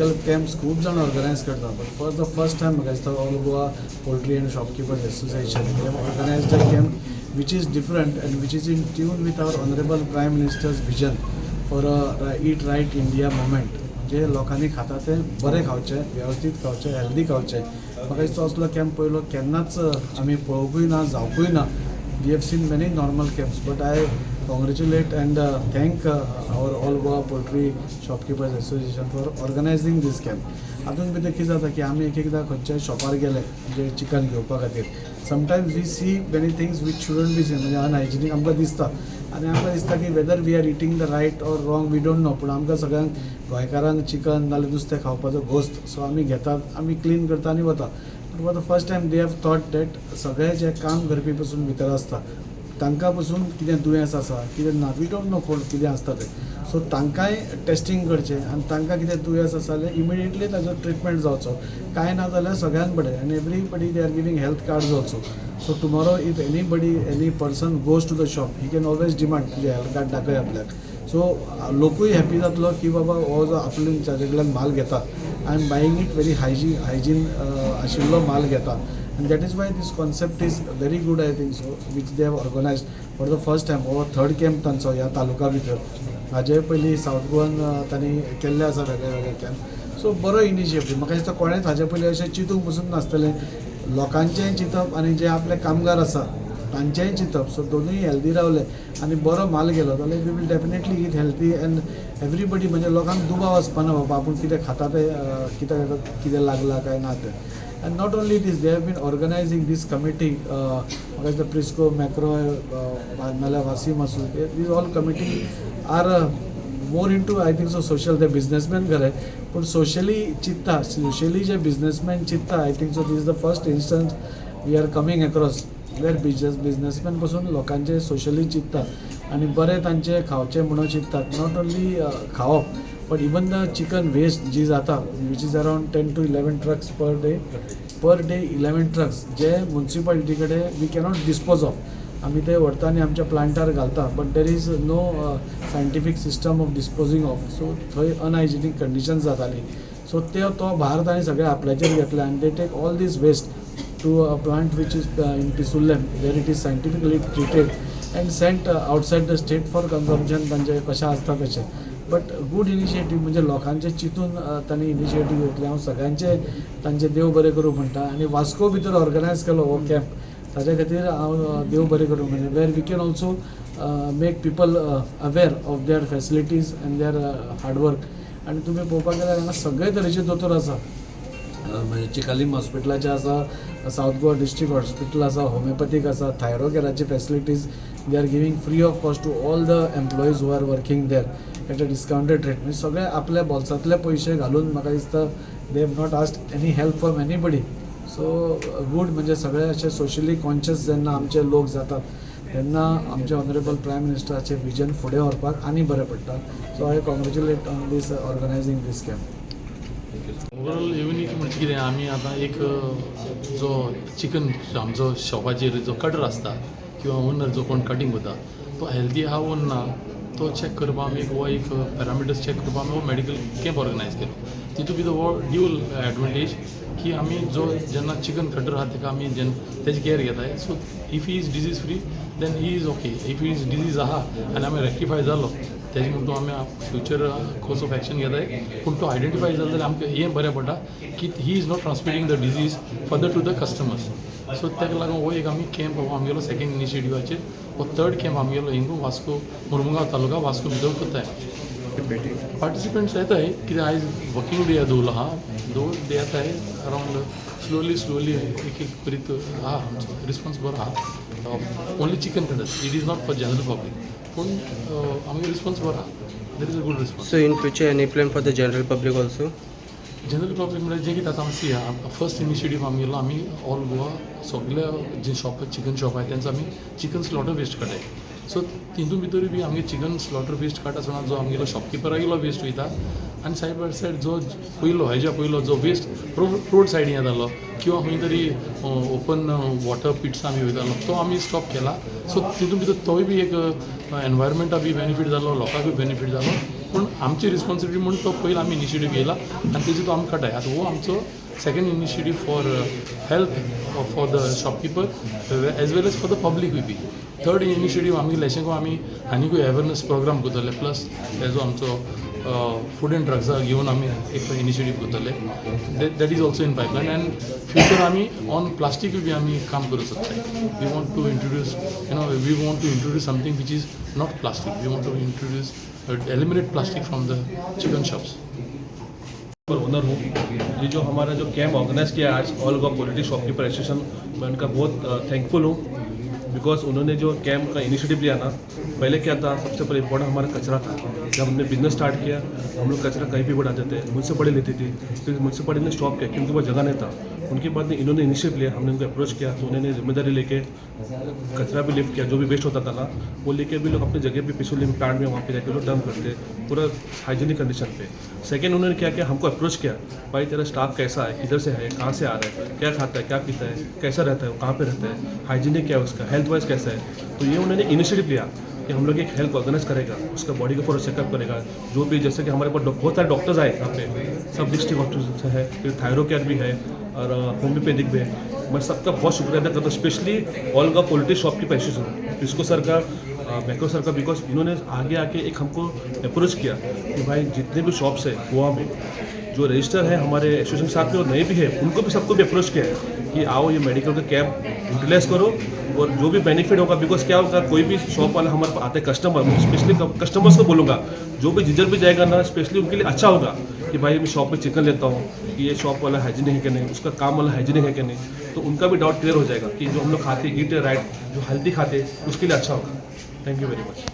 Medical camps खूब जाण organise करता but for the first time म्हाका दिसता all Goa poultry end shopkeepers association they organised a camp which is different and which is in tune with our honorable Prime Minister's vision for a Eat Right India movement. जे लोकांनी खाता ते बरें खावचे वेवस्थीत खावचे healthy खावचे म्हाका दिसता असलो कॅम्प पयलो केन्नाच आमी पळोवंकूय ना जावंकूय ना. We have seen many normal camps but I congratulate and thank our all Goa poultry shopkeepers association for organising this camp. हातूंत भितर कितें जाता की आमी एक एकदां खंयच्याय शॉपार गेले म्हणजे चिकन घेवपा खातीर sometimes we see many things which shouldn't be seen म्हणजे अनहायजिनीक आमकां दिसता आनी आमकां दिसता की whether we are eating the right or wrong we don't know पूण आमकां सगळ्यांक गोंयकारांक चिकन नाल्यार नुस्तें खावपाचो घोस्त सो आमी घेतात आमी क्लीन करता आनी वता. But for the first time they have thought that सगळे जे काम करपी पसून भितर आसता तांकां पसून कितें दुयेंस आसा कितें ना वी डोंट नो कोण कितें आसता तें सो तांकांय टेस्टींग करचें आनी तांकां कितें दुयेंस आसा जाल्यार इमिडिएटली ताजो ट्रिटमेंट जावचो काय ना जाल्यार सगळ्यांक बरें आनी everybody they are giving health cards also. So tomorrow if any person goes to the shop he can always demand तुजें हेल्थ कार्ड दाखय आपल्याक. सो लोकूय हॅपी जातलो की बाबा हो जो आपल्या कडल्यान माल घेता I am buying it very hygiene आशिल्लो माल घेता. And that is why this concept is very good, I think so, which they have organized for the first time. over third camp तांचो ह्या तालुका भितर हाजे पयलीं सावथ गोवन तांणी केल्ले आसा वेगळे वेगळे कॅम्प. सो बरो इनिशिएटीव म्हाका दिसता कोणेंच हाजे पयलीं अशें चिंतूंक पसून नासतलें. लोकांचेंय चिंतप आनी जे आपले कामगार आसा तांचेंय चिंतप सो दोनूय हेल्दी रावले आनी बरो माल गेलो जाल्यार we will definitely eat healthy and everybody म्हणजे लोकांक दुबाव आसपाना बाबा आपूण कितें खाता तें कितें लागलां काय ना तें. And not only this, they have been organizing this committee, the Prisco, Macro, Nala Wasim Asu, these all committee are more into, I think so, social, the businessmen kare, but socially je businessmen chitta, I think so, this is the first instance we are coming across, where businessmen pasun lokanje socially chitta, आणि बरे तांचे खावचे म्हणून चिंततात. Not only खावप but even the chicken waste जी जाता which is around 10 to 11 trucks per day 11 trucks जे म्युन्सिपालिटी कडेन वी कॅनॉट डिस्पोज ऑफ आमी ते व्हरता आनी आमच्या प्लांटार घालता but there is no scientific system of disposing of so थंय अनहायजिनीक कंडिशन्स जाताली. सो तो भारत आनी सगळे आपल्याचेर घेतले आनी they take all this waste to a plant which is in Pisurlem where it is scientifically treated and sent outside the state for consumption तांचे कशें आसता तशें. बट गूड इनिशिएटीव म्हणजे लोकांचे चिंतून तांणी इनिशिएटीव घेतली. हांव सगळ्यांचे तांचे देव बरें करूं म्हणटा आनी वास्को भितर ऑर्गनायज केलो हो कॅम्प ताचे खातीर हांव देव बरें करूं म्हणजे where we can also make people aware of their facilities and their hard work. आनी तुमी पळोवपाक गेल्यार हांगा सगळे तरेचे दोतोर आसा म्हणजे चिकालीम हॉस्पिटलाचे आसा सावथ गोवा डिस्ट्रिक्ट हॉस्पिटल आसा होमिओपॅथीक आसा थायरोकेराची facilities they are giving free of cost to all the employees who are working there at a discounted rate. म्हणजे सगळे आपल्या बोल्सांतले पयशे घालून म्हाका दिसता they have not asked any help from anybody. So good म्हणजे सगळे अशे सोशली कॉन्शियस जेन्ना आमचे लोक जातात तेन्ना आमचे ऑनरेबल प्रायम मिनिस्टराचें विजन फुडें व्हरपाक आनी बरें पडटा. So I congratulate on this organising this camp. Overall unique म्हणजे कितें आमी आतां एक जो चिकन आमचो शॉपाचेर जो कटर आसता किंवा ओनर जो कोण कटींग करता तो हेल्दी आहा वो ना तो चॅक करपा आमी हो एक पॅरामिटर्स चॅक करपा आमी हो मेडिकल कॅम्प ऑर्गनायज केलो. तितून भितर हो ड्यूल एडवांटेज की आमी जो जेन्ना चिकन कटर आहा ताका आमी तेजी केअर घेताय. So if he is disease free then he is okay. If he is disease आहा आनी आमी रेक्टिफाय जालो तेजे म्हणून आमी फ्युचर कोर्स ऑफ एक्शन घेताय. पूण तो आयडेंटिफाय जालो जाल्यार आमकां हें बरें पडटा की he is not transmitting the disease further to the customers. So ताका लागून हो एक आमी कॅम्प हो आमगेलो सेकेंड इनिशिएटिवाचेर हो थर्ड कॅम्प आमगेलो हिंगू वास्को मुर्मुगांव तालुका वास्को भितर करताय. पार्टिसिपंट्स येताय कित्याक आयज वर्किंग डे दवरलो आहा दे येताय अरावंड स्लोली एक करीत आहा आमचो रिस्पॉन्स बरो आहा. Only chicken cutters it is not for general public पूण आमगे रिस्पॉन्स बरो आहा. There is a good response. So in future any plan for the general public also? General public म्हणजे जे कितें आतां आमी सी फर्स्ट इनिशिएटीव आमगेलो आमी ऑल गोवा सगळे जे शॉप चिकन शॉप आहाय तेंचो आमी चिकन स्लॉटर वेस्ट काडटाय. सो तितून भितर बी आमगे चिकन स्लॉटर वेस्ट काडटा आसतना जो आमगेलो शॉपकिपरागेलो वेस्ट वयता आनी सायड बाय सायड जो पयलो जो वेस्ट रोड सायडीन येतालो किंवा खंय तरी ओपन वॉटर पिट्स आमी वयतालो तो आमी स्टॉप केला. सो तितून भितर तोय बी एक एनवायरमेंटा बी बेनिफीट जालो लोकांकूय बेनिफीट जालो पूण आमची रिस्पॉन्सिबिलिटी म्हणून तो पयलीं आमी इनिशिएटीव घेयला आनी तेजी तो आमकां कटाय आतां हो आमचो second initiative for help for the shopkeeper as well as for the public बी थर्ड इनिशिएटीव आमी लेशें को आमी आनीकूय अवेरनेस प्रोग्राम करतले प्लस हेजो आमचो फूड एंड ड्रग्सा घेवन आमी एक इनिशिएटीव करतले that is also in pipeline and future आमी ऑन प्लास्टीक बी आमी काम करूं शकताय we want to introduce we want to introduce something which is not plastic we want to introduce eliminate plastic from the chicken shops पर owner हूँ। ये जो हमारा जो कैंप ऑर्गेनाइज किया आज all Goa poultry shopkeeper association, मैं उनका बहुत थैंकफुल हूँ बिकॉज उन्होंने जो कैंप का इनिशिएटिव लिया ना, पहले क्या था सबसे पहले इम्पोर्टेंट हमारा कचरा था। जब हमने बिजनेस स्टार्ट किया हम लोग कचरा कहीं भी बढ़ा देते, मुझसे पड़े लेती थी, फिर मुझसे पड़े ने स्टॉप किया क्योंकि वो जगह नहीं था। उनके बाद में इन्होंने इनिशिएटिव लिया, हमने उनको अप्रोच किया तो उन्होंने जिम्मेदारी लेके कचरा भी लिफ्ट किया, जो भी वेस्ट होता था ना वो लेके भी लोग अपनी जगह पे पिछले प्लांट में वहाँ पे जाके लोग डंप करते पूरा हाइजीनिक कंडीशन पे। सेकेंड उन्होंने क्या किया, हमको अप्रोच किया, भाई तेरा स्टाफ कैसा है, किधर से है, कहाँ से आ रहा है, क्या खाता है, क्या पीता है, कैसा रहता है, कहाँ पे रहता है, हाइजीनिक क्या है उसका, हेल्थ वाइज कैसा है। तो ये उन्होंने इनिशिएटिव लिया कि हम लोग एक हेल्थ ऑर्गेनाइज करेगा, उसका बॉडी का पूरा चेकअप करेगा, जो भी जैसे कि हमारे पास बहुत सारे डॉक्टर्स आए यहाँ पे, सब डिस्ट्रिक्ट हॉस्पिटल है, फिर थायरो केयर भी है और होम्योपैथिक भी है। मैं सबका बहुत शुक्रिया अदा करता हूँ, specially all Goa poultry shopkeeper association, इसको सर का मैको सर का, बिकॉज इन्होंने आगे आके एक हमको अप्रोच किया कि भाई जितने भी शॉप्स है गोवा में जो रजिस्टर है हमारे एसोसिएशन के साथ में और नए भी है, उनको भी सबको भी अप्रोच किया है कि आओ ये मेडिकल का कैंप यूटिलाइज करो और जो भी बेनिफिट होगा, बिकॉज क्या होगा कोई भी शॉप वाला हमारे पास आते हैं कस्टमर, स्पेशली कस्टमर्स को बोलूँगा जो भी जिधर भी जाएगा ना, स्पेशली उनके लिए अच्छा होगा कि भाई मैं शॉप में चिकन लेता हूँ कि ये शॉप वाला हाइजीनिक है कि नहीं, उसका काम वाला हाइजीनिक है कि नहीं, तो उनका भी डाउट क्लियर हो जाएगा कि जो हम लोग खाते ईट राइट जो हेल्दी खाते उसके लिए अच्छा होगा। Thank you very much.